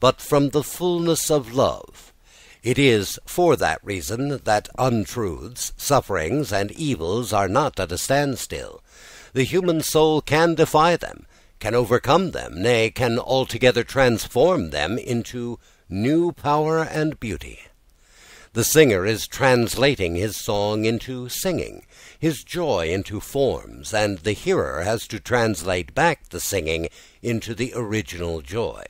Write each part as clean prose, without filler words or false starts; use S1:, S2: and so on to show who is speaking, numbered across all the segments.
S1: but from the fullness of love. It is for that reason that untruths, sufferings, and evils are not at a standstill. The human soul can defy them, can overcome them, nay, can altogether transform them into new power and beauty. The singer is translating his song into singing, his joy into forms, and the hearer has to translate back the singing into the original joy.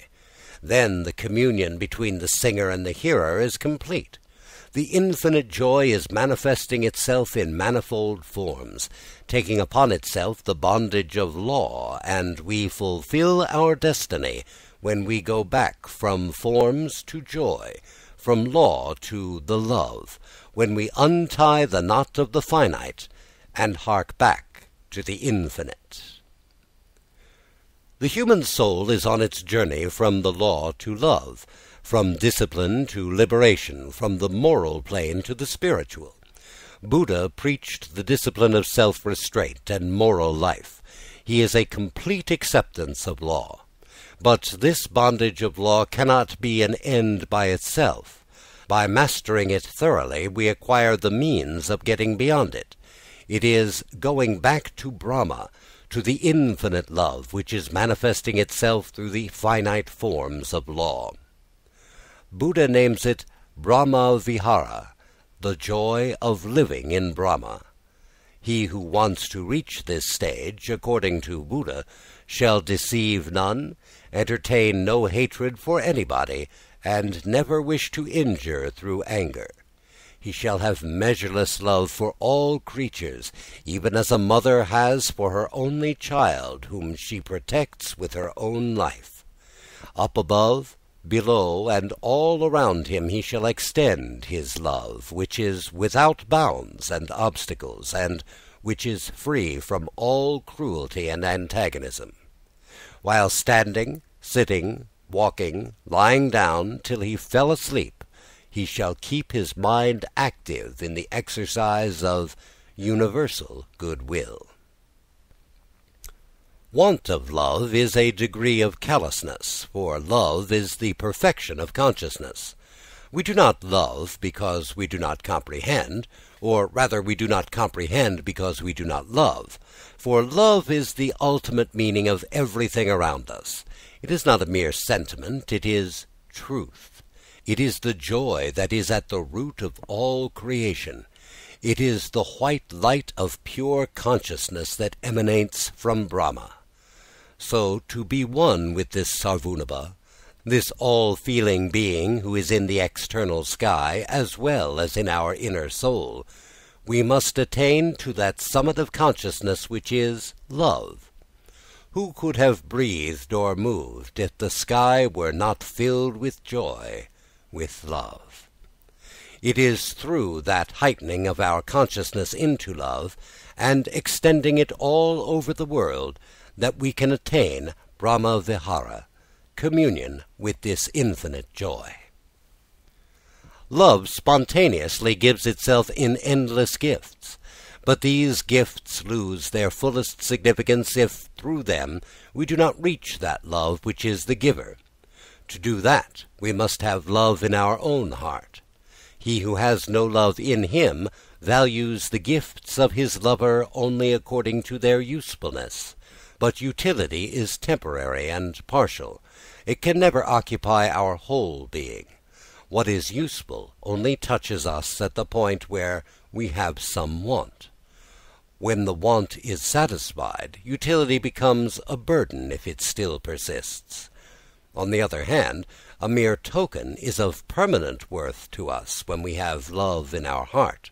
S1: Then the communion between the singer and the hearer is complete. The infinite joy is manifesting itself in manifold forms, taking upon itself the bondage of law, and we fulfill our destiny when we go back from forms to joy, from law to the love, when we untie the knot of the finite and hark back to the infinite. The human soul is on its journey from the law to love, from discipline to liberation, from the moral plane to the spiritual. Buddha preached the discipline of self-restraint and moral life. He is a complete acceptance of law. But this bondage of law cannot be an end by itself. By mastering it thoroughly, we acquire the means of getting beyond it. It is going back to Brahma, to the infinite love which is manifesting itself through the finite forms of law. Buddha names it Brahma Vihara, the joy of living in Brahma. He who wants to reach this stage, according to Buddha, shall deceive none, entertain no hatred for anybody, and never wish to injure through anger. He shall have measureless love for all creatures, even as a mother has for her only child, whom she protects with her own life. Up above, below, and all around him he shall extend his love, which is without bounds and obstacles, and which is free from all cruelty and antagonism. While standing, sitting, walking, lying down, till he fell asleep, he shall keep his mind active in the exercise of universal goodwill. Want of love is a degree of callousness, for love is the perfection of consciousness. We do not love because we do not comprehend, or rather we do not comprehend because we do not love, for love is the ultimate meaning of everything around us. It is not a mere sentiment, it is truth. It is the joy that is at the root of all creation. It is the white light of pure consciousness that emanates from Brahma. So to be one with this Sarvunabha, this all-feeling being who is in the external sky as well as in our inner soul, we must attain to that summit of consciousness which is love. Who could have breathed or moved if the sky were not filled with joy, with love? It is through that heightening of our consciousness into love and extending it all over the world that we can attain Brahma Vihara, communion with this infinite joy. Love spontaneously gives itself in endless gifts, but these gifts lose their fullest significance if through them we do not reach that love which is the giver. To do that, we must have love in our own heart. He who has no love in him values the gifts of his lover only according to their usefulness. But utility is temporary and partial. It can never occupy our whole being. What is useful only touches us at the point where we have some want. When the want is satisfied, utility becomes a burden if it still persists. On the other hand, a mere token is of permanent worth to us when we have love in our heart.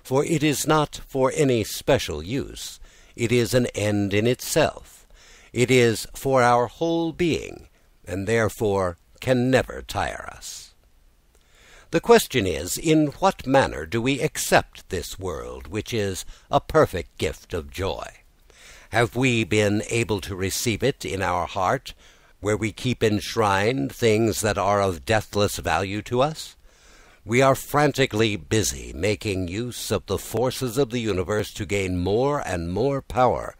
S1: For it is not for any special use. It is an end in itself. It is for our whole being, and therefore can never tire us. The question is, in what manner do we accept this world, which is a perfect gift of joy? Have we been able to receive it in our heart, where we keep enshrined things that are of deathless value to us? We are frantically busy making use of the forces of the universe to gain more and more power.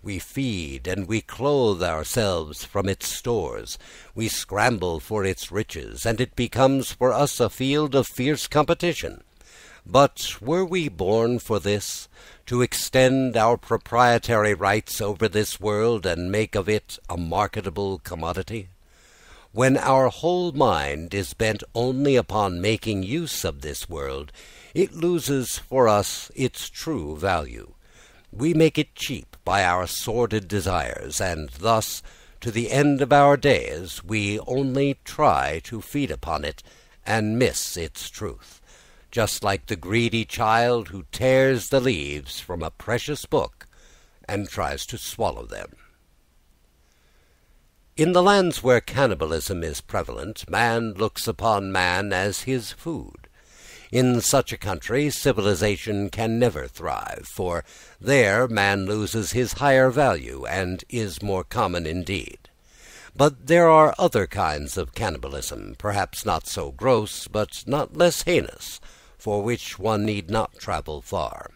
S1: We feed and we clothe ourselves from its stores. We scramble for its riches, and it becomes for us a field of fierce competition. But were we born for this, to extend our proprietary rights over this world and make of it a marketable commodity? When our whole mind is bent only upon making use of this world, it loses for us its true value. We make it cheap by our sordid desires, and thus, to the end of our days, we only try to feed upon it and miss its truth, just like the greedy child who tears the leaves from a precious book and tries to swallow them. In the lands where cannibalism is prevalent, man looks upon man as his food. In such a country, civilization can never thrive, for there man loses his higher value and is more common indeed. But there are other kinds of cannibalism, perhaps not so gross, but not less heinous, for which one need not travel far.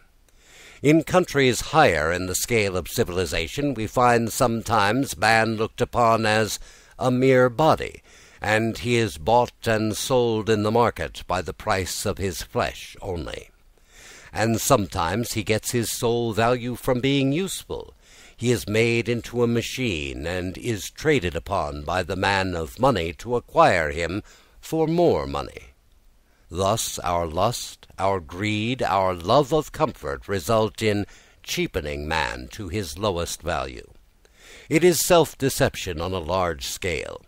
S1: In countries higher in the scale of civilization, we find sometimes man looked upon as a mere body, and he is bought and sold in the market by the price of his flesh only. And sometimes he gets his sole value from being useful. He is made into a machine and is traded upon by the man of money to acquire him for more money. Thus our lust, our greed, our love of comfort result in cheapening man to his lowest value. It is self-deception on a large scale.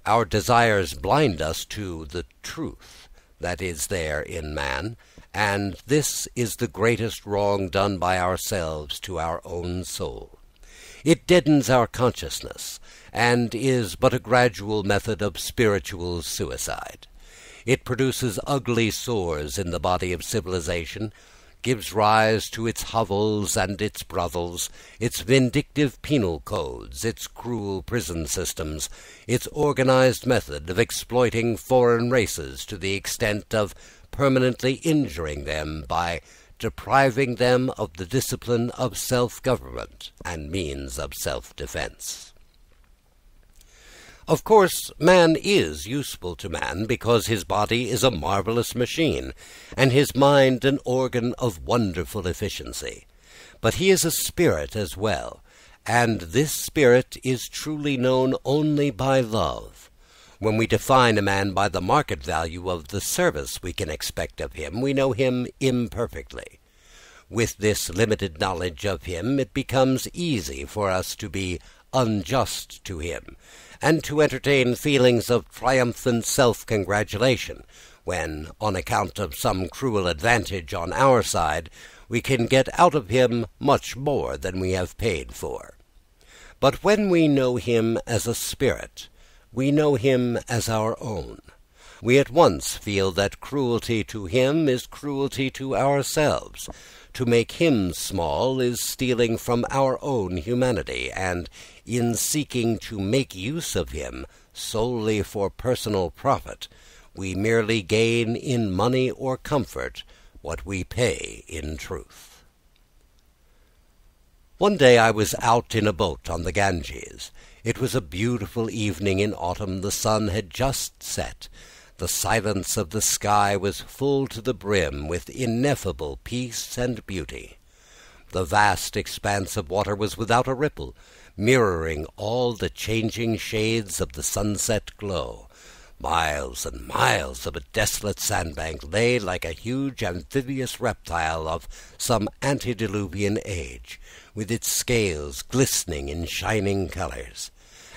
S1: Our desires blind us to the truth that is there in man, and this is the greatest wrong done by ourselves to our own soul. It deadens our consciousness, and is but a gradual method of spiritual suicide. It produces ugly sores in the body of civilization, gives rise to its hovels and its brothels, its vindictive penal codes, its cruel prison systems, its organized method of exploiting foreign races to the extent of permanently injuring them by depriving them of the discipline of self-government and means of self-defense. Of course, man is useful to man because his body is a marvelous machine, and his mind an organ of wonderful efficiency. But he is a spirit as well, and this spirit is truly known only by love. When we define a man by the market value of the service we can expect of him, we know him imperfectly. With this limited knowledge of him, it becomes easy for us to be unjust to him, and to entertain feelings of triumphant self-congratulation, when, on account of some cruel advantage on our side, we can get out of him much more than we have paid for. But when we know him as a spirit, we know him as our own. We at once feel that cruelty to him is cruelty to ourselves. To make him small is stealing from our own humanity, and in seeking to make use of him solely for personal profit, we merely gain in money or comfort what we pay in truth. One day I was out in a boat on the Ganges. It was a beautiful evening in autumn. The sun had just set. The silence of the sky was full to the brim with ineffable peace and beauty. The vast expanse of water was without a ripple, mirroring all the changing shades of the sunset glow. Miles and miles of a desolate sandbank lay like a huge amphibious reptile of some antediluvian age, with its scales glistening in shining colours.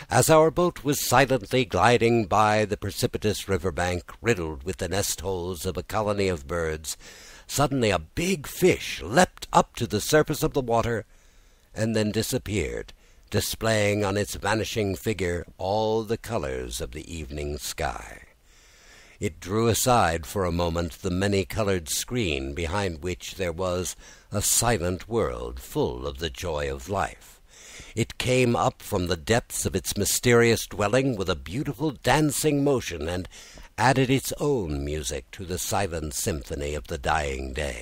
S1: As our boat was silently gliding by the precipitous river-bank, riddled with the nest-holes of a colony of birds, suddenly a big fish leapt up to the surface of the water and then disappeared, displaying on its vanishing figure all the colours of the evening sky. It drew aside for a moment the many-coloured screen behind which there was a silent world full of the joy of life. It came up from the depths of its mysterious dwelling with a beautiful dancing motion, and added its own music to the silent symphony of the dying day.